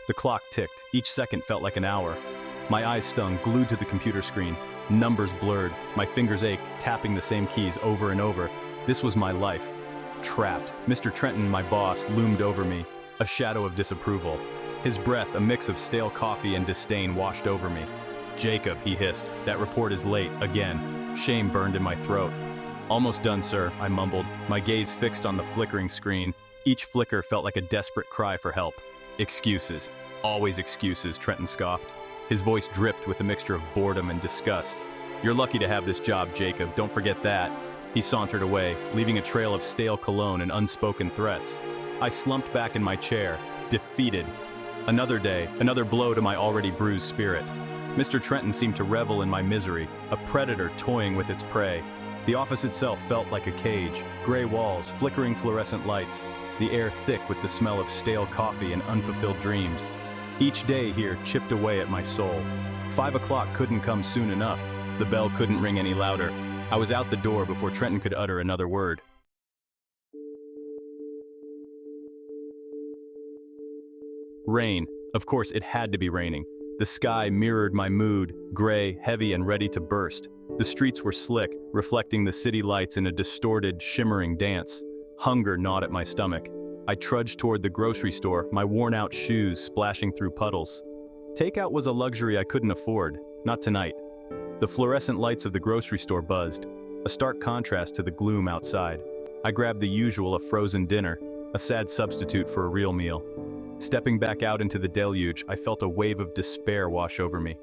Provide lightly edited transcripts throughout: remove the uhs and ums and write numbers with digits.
The clock ticked. Each second felt like an hour. My eyes stung, glued to the computer screen. Numbers blurred. My fingers ached, tapping the same keys over and over. This was my life. Trapped. Mr. Trenton, my boss, loomed over me, a shadow of disapproval. His breath, a mix of stale coffee and disdain, washed over me. "Jacob," he hissed, "that report is late, again." Shame burned in my throat. "Almost done, sir," I mumbled, my gaze fixed on the flickering screen. Each flicker felt like a desperate cry for help. "Excuses. Always excuses," Trenton scoffed. His voice dripped with a mixture of boredom and disgust. "You're lucky to have this job, Jacob, don't forget that." He sauntered away, leaving a trail of stale cologne and unspoken threats. I slumped back in my chair, defeated. Another day, another blow to my already bruised spirit. Mr. Trenton seemed to revel in my misery, a predator toying with its prey. The office itself felt like a cage, gray walls, flickering fluorescent lights, the air thick with the smell of stale coffee and unfulfilled dreams. Each day here chipped away at my soul. 5 o'clock couldn't come soon enough. The bell couldn't ring any louder. I was out the door before Trenton could utter another word. Rain. Of course, it had to be raining. The sky mirrored my mood, gray, heavy, and ready to burst. The streets were slick, reflecting the city lights in a distorted, shimmering dance. Hunger gnawed at my stomach. I trudged toward the grocery store, my worn-out shoes splashing through puddles. Takeout was a luxury I couldn't afford, not tonight. The fluorescent lights of the grocery store buzzed, a stark contrast to the gloom outside. I grabbed the usual, a frozen dinner, a sad substitute for a real meal. Stepping back out into the deluge, I felt a wave of despair wash over me.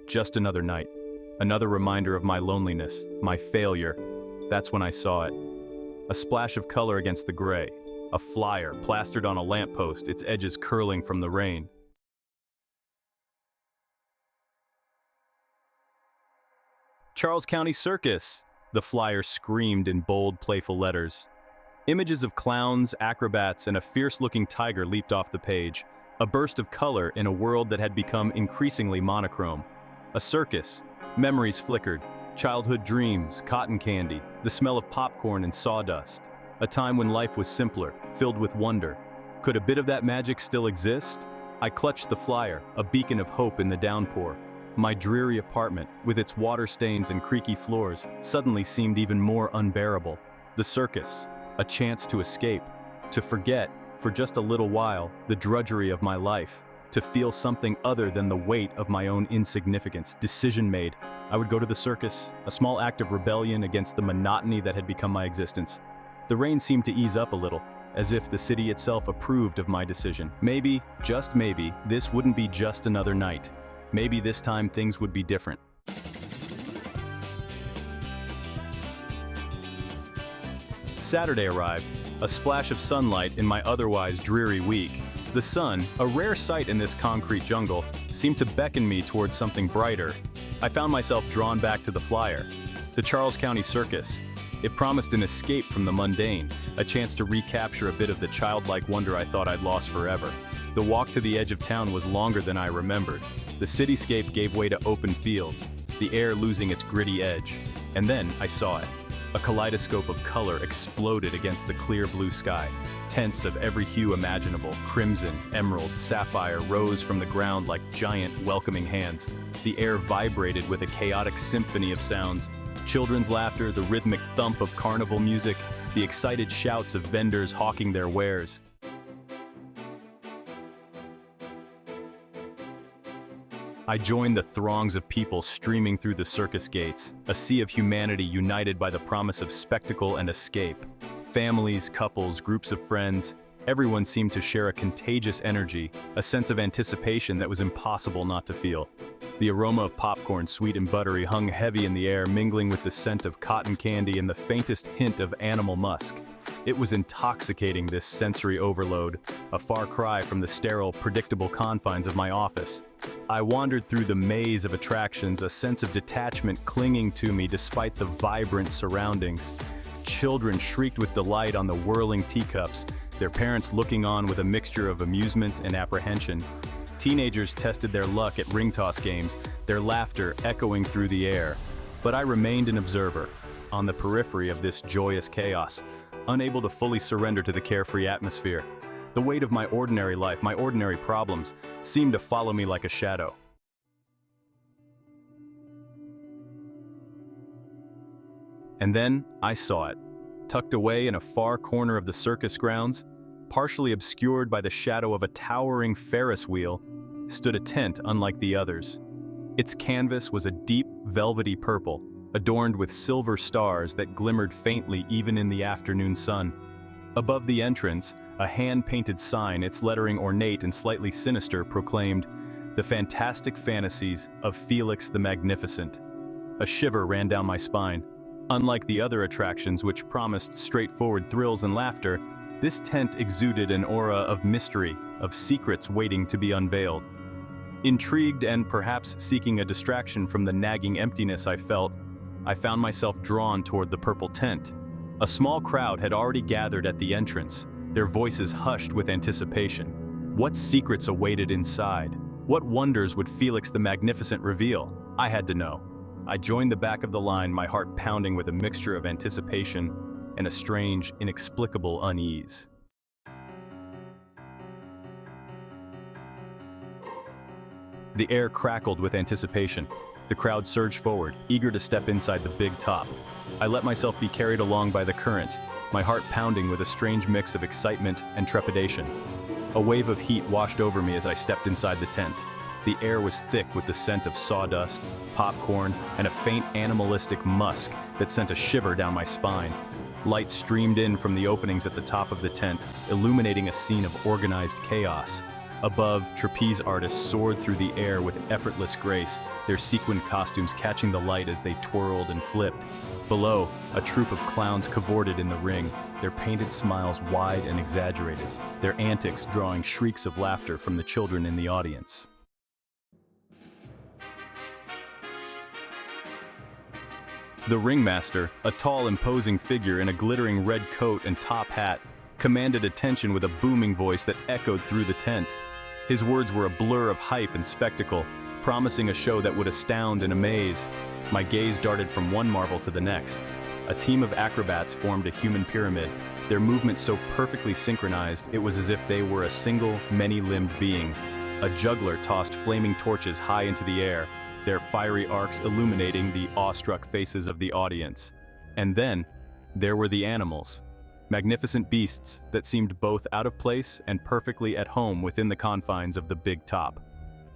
Just another night. Another reminder of my loneliness, my failure. That's when I saw it. A splash of color against the gray. A flyer plastered on a lamppost, its edges curling from the rain. "Charles County Circus," the flyer screamed in bold, playful letters. Images of clowns, acrobats, and a fierce-looking tiger leaped off the page, a burst of color in a world that had become increasingly monochrome. A circus. Memories flickered. Childhood dreams, cotton candy, the smell of popcorn and sawdust. A time when life was simpler, filled with wonder. Could a bit of that magic still exist? I clutched the flyer, a beacon of hope in the downpour. My dreary apartment, with its water stains and creaky floors, suddenly seemed even more unbearable. The circus. A chance to escape, to forget, for just a little while, the drudgery of my life, to feel something other than the weight of my own insignificance. Decision made. I would go to the circus, a small act of rebellion against the monotony that had become my existence. The rain seemed to ease up a little, as if the city itself approved of my decision. Maybe, just maybe, this wouldn't be just another night. Maybe this time things would be different. Saturday arrived, a splash of sunlight in my otherwise dreary week. The sun, a rare sight in this concrete jungle, seemed to beckon me towards something brighter. I found myself drawn back to the flyer. The Charles County Circus. It promised an escape from the mundane, a chance to recapture a bit of the childlike wonder I thought I'd lost forever. The walk to the edge of town was longer than I remembered. The cityscape gave way to open fields, the air losing its gritty edge. And then I saw it. A kaleidoscope of color exploded against the clear blue sky. Tents of every hue imaginable, crimson, emerald, sapphire, rose from the ground like giant, welcoming hands. The air vibrated with a chaotic symphony of sounds. Children's laughter, the rhythmic thump of carnival music, the excited shouts of vendors hawking their wares. I joined the throngs of people streaming through the circus gates, a sea of humanity united by the promise of spectacle and escape. Families, couples, groups of friends, everyone seemed to share a contagious energy, a sense of anticipation that was impossible not to feel. The aroma of popcorn, sweet and buttery, hung heavy in the air, mingling with the scent of cotton candy and the faintest hint of animal musk. It was intoxicating, this sensory overload, a far cry from the sterile, predictable confines of my office. I wandered through the maze of attractions, a sense of detachment clinging to me despite the vibrant surroundings. Children shrieked with delight on the whirling teacups, their parents looking on with a mixture of amusement and apprehension. Teenagers tested their luck at ring toss games, their laughter echoing through the air. But I remained an observer, on the periphery of this joyous chaos, unable to fully surrender to the carefree atmosphere. The weight of my ordinary life, my ordinary problems, seemed to follow me like a shadow. And then I saw it. Tucked away in a far corner of the circus grounds, partially obscured by the shadow of a towering Ferris wheel, stood a tent unlike the others. Its canvas was a deep, velvety purple, adorned with silver stars that glimmered faintly even in the afternoon sun. Above the entrance, a hand-painted sign, its lettering ornate and slightly sinister, proclaimed, "The Fantastic Fantasies of Felix the Magnificent." A shiver ran down my spine. Unlike the other attractions which promised straightforward thrills and laughter, this tent exuded an aura of mystery, of secrets waiting to be unveiled. Intrigued and perhaps seeking a distraction from the nagging emptiness I felt, I found myself drawn toward the purple tent. A small crowd had already gathered at the entrance, their voices hushed with anticipation. What secrets awaited inside? What wonders would Felix the Magnificent reveal? I had to know. I joined the back of the line, my heart pounding with a mixture of anticipation and a strange, inexplicable unease. The air crackled with anticipation. The crowd surged forward, eager to step inside the big top. I let myself be carried along by the current, my heart pounding with a strange mix of excitement and trepidation. A wave of heat washed over me as I stepped inside the tent. The air was thick with the scent of sawdust, popcorn, and a faint animalistic musk that sent a shiver down my spine. Light streamed in from the openings at the top of the tent, illuminating a scene of organized chaos. Above, trapeze artists soared through the air with effortless grace, their sequined costumes catching the light as they twirled and flipped. Below, a troupe of clowns cavorted in the ring, their painted smiles wide and exaggerated, their antics drawing shrieks of laughter from the children in the audience. The ringmaster, a tall, imposing figure in a glittering red coat and top hat, commanded attention with a booming voice that echoed through the tent. His words were a blur of hype and spectacle, promising a show that would astound and amaze. My gaze darted from one marvel to the next. A team of acrobats formed a human pyramid, their movements so perfectly synchronized it was as if they were a single, many-limbed being. A juggler tossed flaming torches high into the air, their fiery arcs illuminating the awestruck faces of the audience. And then, there were the animals. Magnificent beasts that seemed both out of place and perfectly at home within the confines of the big top.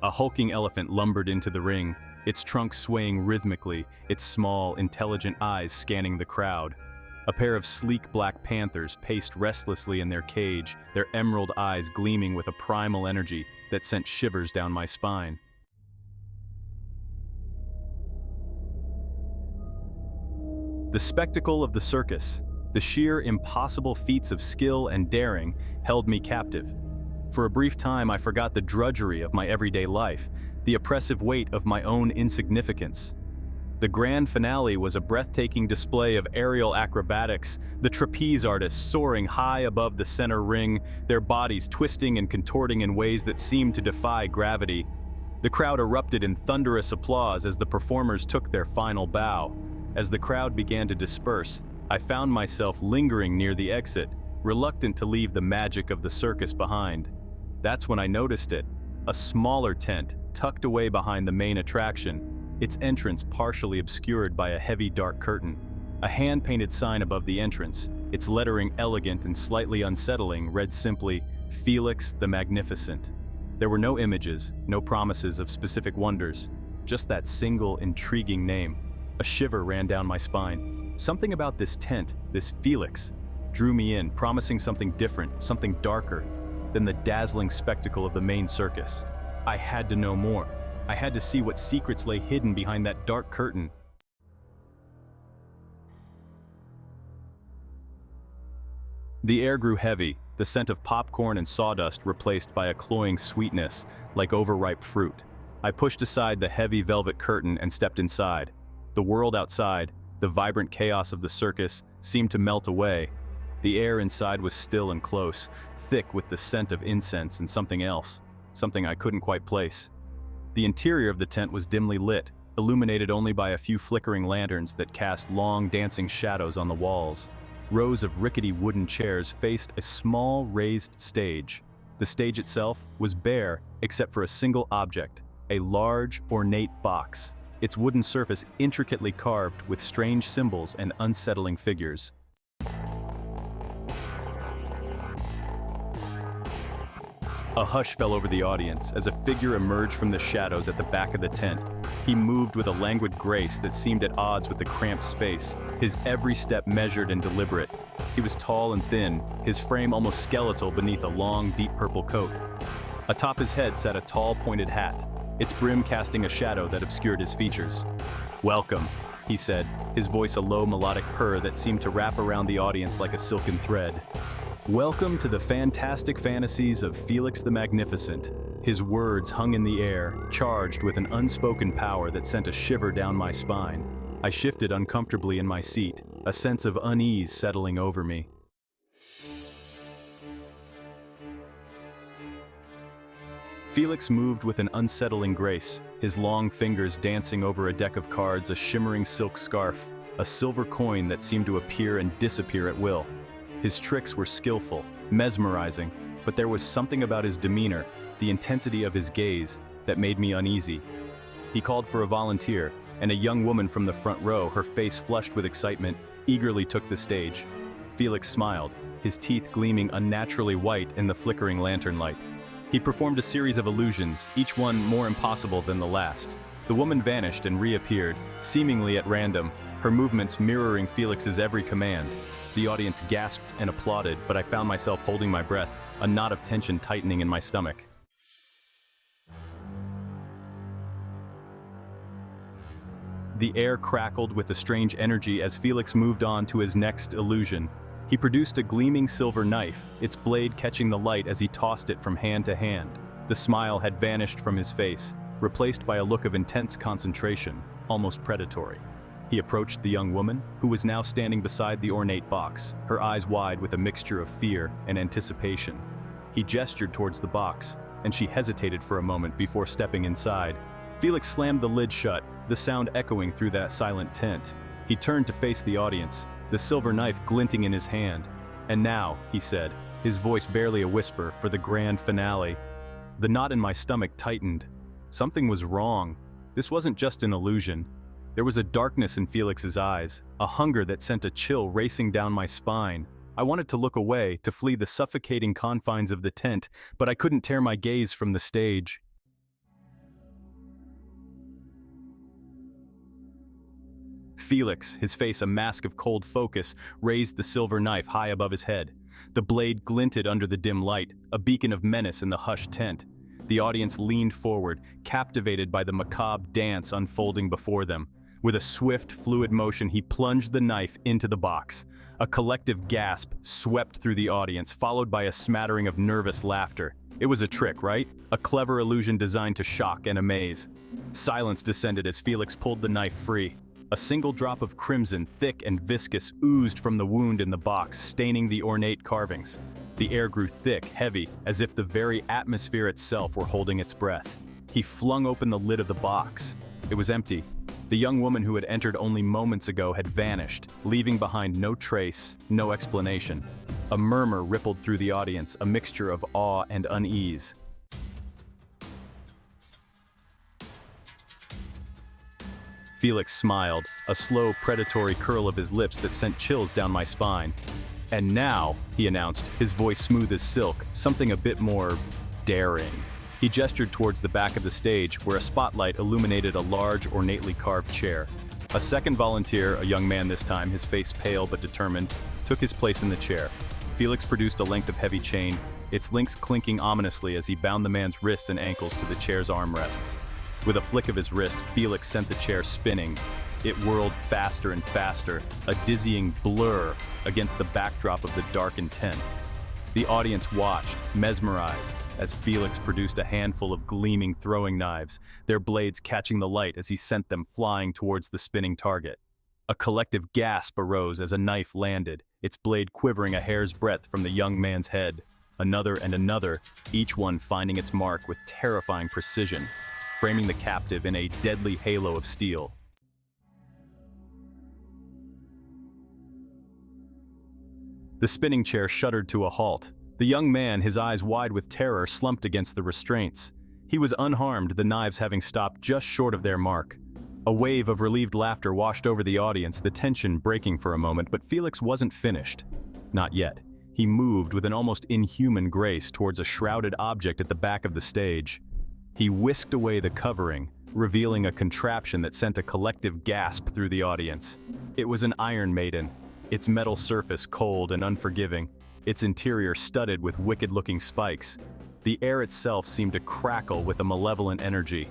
A hulking elephant lumbered into the ring, its trunk swaying rhythmically, its small, intelligent eyes scanning the crowd. A pair of sleek black panthers paced restlessly in their cage, their emerald eyes gleaming with a primal energy that sent shivers down my spine. The spectacle of the circus, the sheer impossible feats of skill and daring, held me captive. For a brief time I forgot the drudgery of my everyday life, the oppressive weight of my own insignificance. The grand finale was a breathtaking display of aerial acrobatics, the trapeze artists soaring high above the center ring, their bodies twisting and contorting in ways that seemed to defy gravity. The crowd erupted in thunderous applause as the performers took their final bow. As the crowd began to disperse, I found myself lingering near the exit, reluctant to leave the magic of the circus behind. That's when I noticed it, a smaller tent tucked away behind the main attraction, its entrance partially obscured by a heavy dark curtain. A hand-painted sign above the entrance, its lettering elegant and slightly unsettling, read simply, "Felix the Magnificent." There were no images, no promises of specific wonders, just that single intriguing name. A shiver ran down my spine. Something about this tent, this Felix, drew me in, promising something different, something darker than the dazzling spectacle of the main circus. I had to know more. I had to see what secrets lay hidden behind that dark curtain. The air grew heavy, the scent of popcorn and sawdust replaced by a cloying sweetness, like overripe fruit. I pushed aside the heavy velvet curtain and stepped inside. The world outside, the vibrant chaos of the circus, seemed to melt away. The air inside was still and close, thick with the scent of incense and something else, something I couldn't quite place. The interior of the tent was dimly lit, illuminated only by a few flickering lanterns that cast long, dancing shadows on the walls. Rows of rickety wooden chairs faced a small raised stage. The stage itself was bare except for a single object, a large, ornate box, its wooden surface intricately carved with strange symbols and unsettling figures. A hush fell over the audience as a figure emerged from the shadows at the back of the tent. He moved with a languid grace that seemed at odds with the cramped space, his every step measured and deliberate. He was tall and thin, his frame almost skeletal beneath a long, deep purple coat. Atop his head sat a tall, pointed hat, its brim casting a shadow that obscured his features. "Welcome," he said, his voice a low melodic purr that seemed to wrap around the audience like a silken thread. "Welcome to the fantastic fantasies of Felix the Magnificent." His words hung in the air, charged with an unspoken power that sent a shiver down my spine. I shifted uncomfortably in my seat, a sense of unease settling over me. Felix moved with an unsettling grace, his long fingers dancing over a deck of cards, a shimmering silk scarf, a silver coin that seemed to appear and disappear at will. His tricks were skillful, mesmerizing, but there was something about his demeanor, the intensity of his gaze, that made me uneasy. He called for a volunteer, and a young woman from the front row, her face flushed with excitement, eagerly took the stage. Felix smiled, his teeth gleaming unnaturally white in the flickering lantern light. He performed a series of illusions, each one more impossible than the last. The woman vanished and reappeared, seemingly at random, her movements mirroring Felix's every command. The audience gasped and applauded, but I found myself holding my breath, a knot of tension tightening in my stomach. The air crackled with a strange energy as Felix moved on to his next illusion. He produced a gleaming silver knife, its blade catching the light as he tossed it from hand to hand. The smile had vanished from his face, replaced by a look of intense concentration, almost predatory. He approached the young woman, who was now standing beside the ornate box, her eyes wide with a mixture of fear and anticipation. He gestured towards the box, and she hesitated for a moment before stepping inside. Felix slammed the lid shut, the sound echoing through that silent tent. He turned to face the audience, the silver knife glinting in his hand. "And now," he said, his voice barely a whisper, "for the grand finale." The knot in my stomach tightened. Something was wrong. This wasn't just an illusion. There was a darkness in Felix's eyes, a hunger that sent a chill racing down my spine. I wanted to look away, to flee the suffocating confines of the tent, but I couldn't tear my gaze from the stage. Felix, his face a mask of cold focus, raised the silver knife high above his head. The blade glinted under the dim light, a beacon of menace in the hushed tent. The audience leaned forward, captivated by the macabre dance unfolding before them. With a swift, fluid motion, he plunged the knife into the box. A collective gasp swept through the audience, followed by a smattering of nervous laughter. It was a trick, right? A clever illusion designed to shock and amaze. Silence descended as Felix pulled the knife free. A single drop of crimson, thick and viscous, oozed from the wound in the box, staining the ornate carvings. The air grew thick, heavy, as if the very atmosphere itself were holding its breath. He flung open the lid of the box. It was empty. The young woman who had entered only moments ago had vanished, leaving behind no trace, no explanation. A murmur rippled through the audience, a mixture of awe and unease. Felix smiled, a slow, predatory curl of his lips that sent chills down my spine. "And now," he announced, his voice smooth as silk, something a bit more daring. He gestured towards the back of the stage, where a spotlight illuminated a large, ornately carved chair. A second volunteer, a young man this time, his face pale but determined, took his place in the chair. Felix produced a length of heavy chain, its links clinking ominously as he bound the man's wrists and ankles to the chair's armrests. With a flick of his wrist, Felix sent the chair spinning. It whirled faster and faster, a dizzying blur against the backdrop of the darkened tent. The audience watched, mesmerized, as Felix produced a handful of gleaming throwing knives, their blades catching the light as he sent them flying towards the spinning target. A collective gasp arose as a knife landed, its blade quivering a hair's breadth from the young man's head. Another and another, each one finding its mark with terrifying precision, framing the captive in a deadly halo of steel. The spinning chair shuddered to a halt. The young man, his eyes wide with terror, slumped against the restraints. He was unharmed, the knives having stopped just short of their mark. A wave of relieved laughter washed over the audience, the tension breaking for a moment, but Felix wasn't finished. Not yet. He moved with an almost inhuman grace towards a shrouded object at the back of the stage. He whisked away the covering, revealing a contraption that sent a collective gasp through the audience. It was an Iron Maiden, its metal surface cold and unforgiving, its interior studded with wicked-looking spikes. The air itself seemed to crackle with a malevolent energy.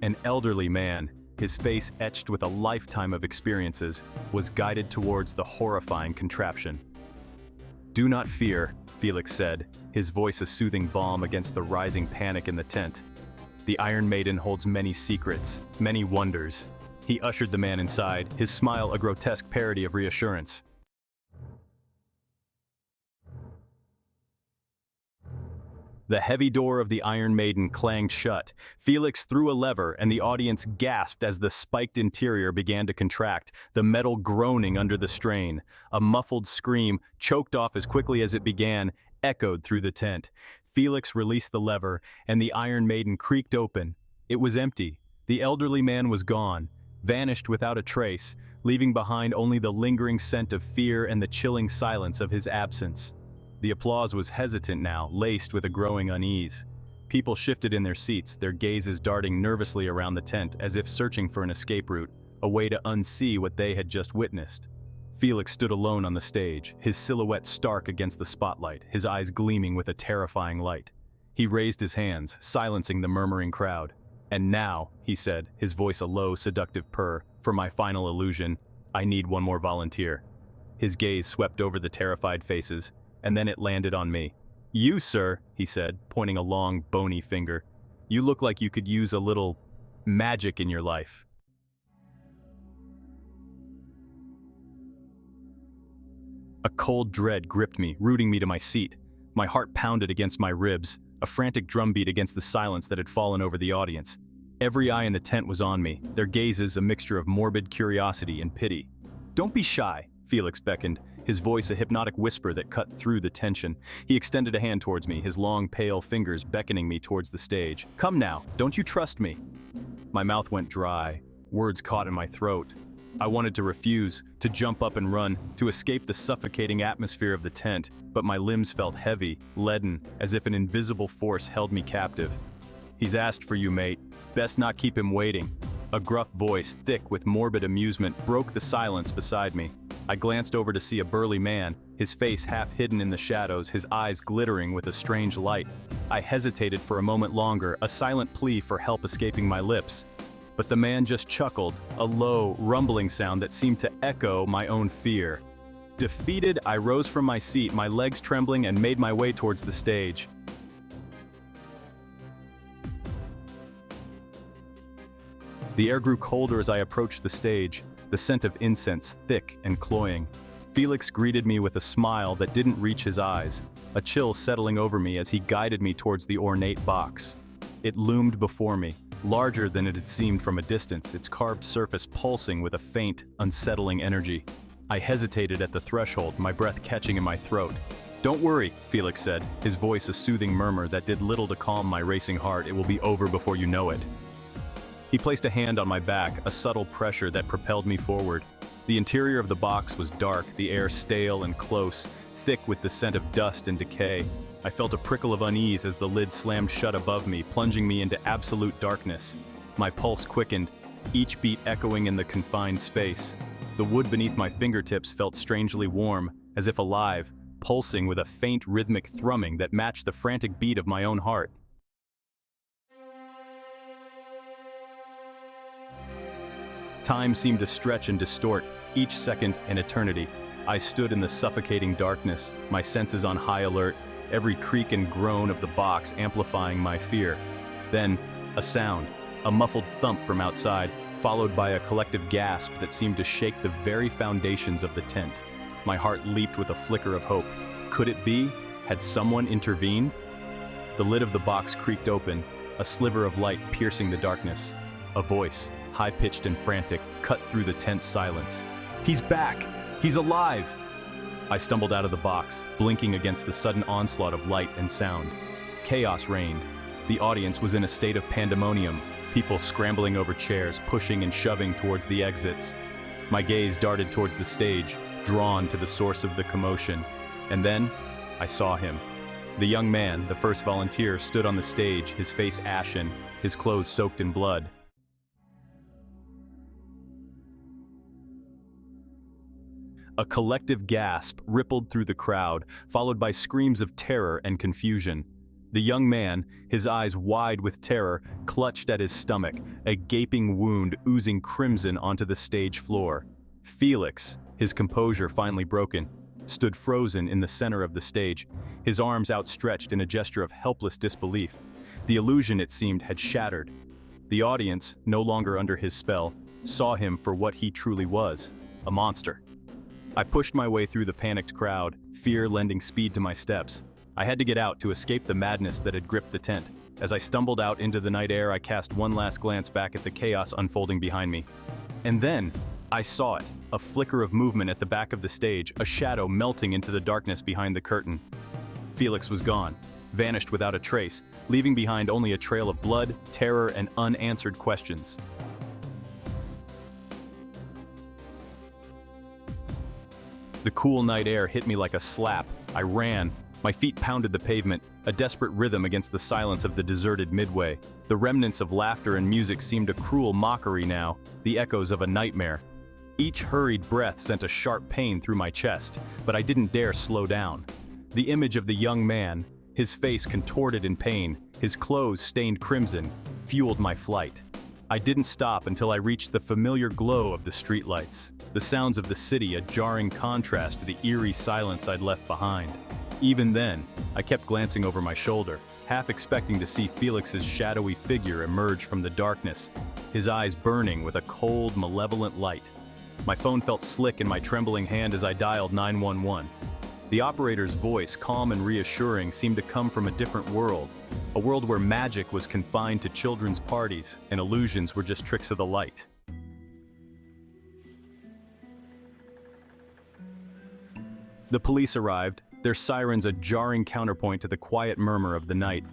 An elderly man, his face etched with a lifetime of experiences, was guided towards the horrifying contraption. "Do not fear," Felix said, his voice a soothing balm against the rising panic in the tent. "The Iron Maiden holds many secrets, many wonders." He ushered the man inside, his smile a grotesque parody of reassurance. The heavy door of the Iron Maiden clanged shut. Felix threw a lever, and the audience gasped as the spiked interior began to contract, the metal groaning under the strain. A muffled scream, choked off as quickly as it began, echoed through the tent. Felix released the lever, and the Iron Maiden creaked open. It was empty. The elderly man was gone, vanished without a trace, leaving behind only the lingering scent of fear and the chilling silence of his absence. The applause was hesitant now, laced with a growing unease. People shifted in their seats, their gazes darting nervously around the tent as if searching for an escape route, a way to unsee what they had just witnessed. Felix stood alone on the stage, his silhouette stark against the spotlight, his eyes gleaming with a terrifying light. He raised his hands, silencing the murmuring crowd. "And now," he said, his voice a low, seductive purr, "for my final illusion, I need one more volunteer." His gaze swept over the terrified faces, and then it landed on me. "You, sir," he said, pointing a long, bony finger. "You look like you could use a little magic in your life." A cold dread gripped me, rooting me to my seat. My heart pounded against my ribs, a frantic drumbeat against the silence that had fallen over the audience. Every eye in the tent was on me, their gazes a mixture of morbid curiosity and pity. "Don't be shy," Felix beckoned, his voice a hypnotic whisper that cut through the tension. He extended a hand towards me, his long, pale fingers beckoning me towards the stage. "Come now, don't you trust me?" My mouth went dry, words caught in my throat. I wanted to refuse, to jump up and run, to escape the suffocating atmosphere of the tent, but my limbs felt heavy, leaden, as if an invisible force held me captive. "He's asked for you, mate. Best not keep him waiting." A gruff voice, thick with morbid amusement, broke the silence beside me. I glanced over to see a burly man, his face half hidden in the shadows, his eyes glittering with a strange light. I hesitated for a moment longer, a silent plea for help escaping my lips. But the man just chuckled, a low, rumbling sound that seemed to echo my own fear. Defeated, I rose from my seat, my legs trembling, and made my way towards the stage. The air grew colder as I approached the stage, the scent of incense thick and cloying. Felix greeted me with a smile that didn't reach his eyes, a chill settling over me as he guided me towards the ornate box. It loomed before me, larger than it had seemed from a distance, its carved surface pulsing with a faint, unsettling energy. I hesitated at the threshold, my breath catching in my throat. "Don't worry," Felix said, his voice a soothing murmur that did little to calm my racing heart. "It will be over before you know it." He placed a hand on my back, a subtle pressure that propelled me forward. The interior of the box was dark, the air stale and close, thick with the scent of dust and decay. I felt a prickle of unease as the lid slammed shut above me, plunging me into absolute darkness. My pulse quickened, each beat echoing in the confined space. The wood beneath my fingertips felt strangely warm, as if alive, pulsing with a faint rhythmic thrumming that matched the frantic beat of my own heart. Time seemed to stretch and distort, each second an eternity. I stood in the suffocating darkness, my senses on high alert, every creak and groan of the box amplifying my fear. Then, a sound, a muffled thump from outside, followed by a collective gasp that seemed to shake the very foundations of the tent. My heart leaped with a flicker of hope. Could it be? Had someone intervened? The lid of the box creaked open, a sliver of light piercing the darkness. A voice, high-pitched and frantic, cut through the tense silence. "He's back! He's alive!" I stumbled out of the box, blinking against the sudden onslaught of light and sound. Chaos reigned. The audience was in a state of pandemonium, people scrambling over chairs, pushing and shoving towards the exits. My gaze darted towards the stage, drawn to the source of the commotion. And then, I saw him. The young man, the first volunteer, stood on the stage, his face ashen, his clothes soaked in blood. A collective gasp rippled through the crowd, followed by screams of terror and confusion. The young man, his eyes wide with terror, clutched at his stomach, a gaping wound oozing crimson onto the stage floor. Felix, his composure finally broken, stood frozen in the center of the stage, his arms outstretched in a gesture of helpless disbelief. The illusion, it seemed, had shattered. The audience, no longer under his spell, saw him for what he truly was, a monster. I pushed my way through the panicked crowd, fear lending speed to my steps. I had to get out to escape the madness that had gripped the tent. As I stumbled out into the night air, I cast one last glance back at the chaos unfolding behind me. And then, I saw it, a flicker of movement at the back of the stage, a shadow melting into the darkness behind the curtain. Felix was gone, vanished without a trace, leaving behind only a trail of blood, terror, and unanswered questions. The cool night air hit me like a slap. I ran. My feet pounded the pavement, a desperate rhythm against the silence of the deserted midway. The remnants of laughter and music seemed a cruel mockery now, the echoes of a nightmare. Each hurried breath sent a sharp pain through my chest, but I didn't dare slow down. The image of the young man, his face contorted in pain, his clothes stained crimson, fueled my flight. I didn't stop until I reached the familiar glow of the streetlights, the sounds of the city a jarring contrast to the eerie silence I'd left behind. Even then, I kept glancing over my shoulder, half expecting to see Felix's shadowy figure emerge from the darkness, his eyes burning with a cold, malevolent light. My phone felt slick in my trembling hand as I dialed 911. The operator's voice, calm and reassuring, seemed to come from a different world, a world where magic was confined to children's parties and illusions were just tricks of the light. The police arrived, their sirens a jarring counterpoint to the quiet murmur of the night.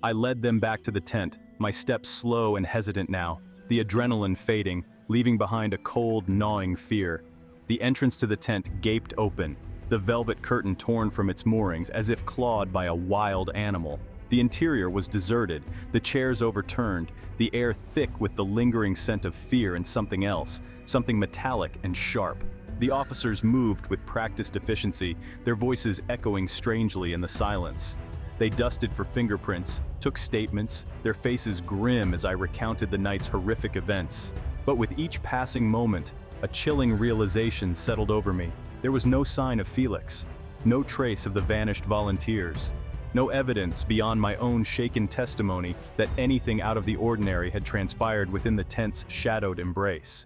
I led them back to the tent, my steps slow and hesitant now, the adrenaline fading, leaving behind a cold, gnawing fear. The entrance to the tent gaped open, the velvet curtain torn from its moorings as if clawed by a wild animal. The interior was deserted, the chairs overturned, the air thick with the lingering scent of fear and something else, something metallic and sharp. The officers moved with practiced efficiency, their voices echoing strangely in the silence. They dusted for fingerprints, took statements, their faces grim as I recounted the night's horrific events. But with each passing moment, a chilling realization settled over me. There was no sign of Felix, no trace of the vanished volunteers, no evidence beyond my own shaken testimony that anything out of the ordinary had transpired within the tent's shadowed embrace.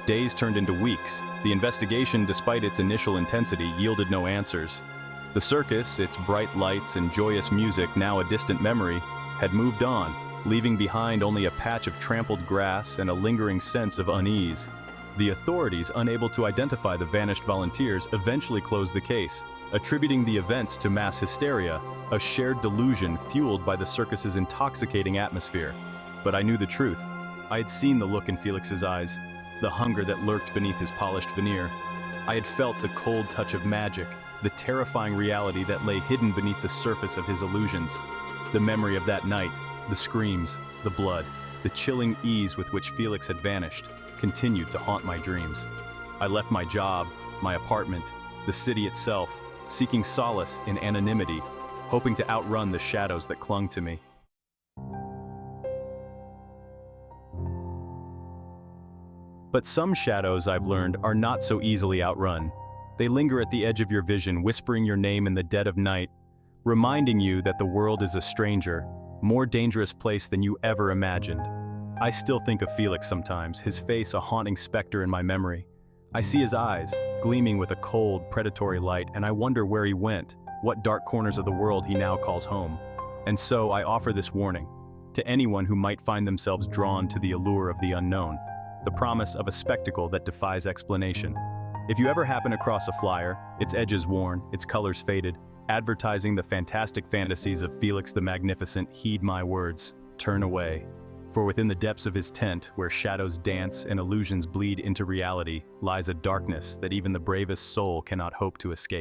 Days turned into weeks. The investigation, despite its initial intensity, yielded no answers. The circus, its bright lights and joyous music now a distant memory, had moved on, leaving behind only a patch of trampled grass and a lingering sense of unease. The authorities, unable to identify the vanished volunteers, eventually closed the case, attributing the events to mass hysteria, a shared delusion fueled by the circus's intoxicating atmosphere. But I knew the truth. I had seen the look in Felix's eyes, the hunger that lurked beneath his polished veneer. I had felt the cold touch of magic, the terrifying reality that lay hidden beneath the surface of his illusions. The memory of that night, the screams, the blood, the chilling ease with which Felix had vanished, continued to haunt my dreams. I left my job, my apartment, the city itself, seeking solace in anonymity, hoping to outrun the shadows that clung to me. But some shadows, I've learned, are not so easily outrun. They linger at the edge of your vision, whispering your name in the dead of night, reminding you that the world is a stranger, more dangerous place than you ever imagined. I still think of Felix sometimes, his face a haunting specter in my memory. I see his eyes, gleaming with a cold, predatory light, and I wonder where he went, what dark corners of the world he now calls home. And so I offer this warning to anyone who might find themselves drawn to the allure of the unknown. the promise of a spectacle that defies explanation. If you ever happen across a flyer, its edges worn, its colors faded, advertising the fantastic fantasies of Felix the Magnificent, heed my words, turn away. For within the depths of his tent, where shadows dance and illusions bleed into reality, lies a darkness that even the bravest soul cannot hope to escape.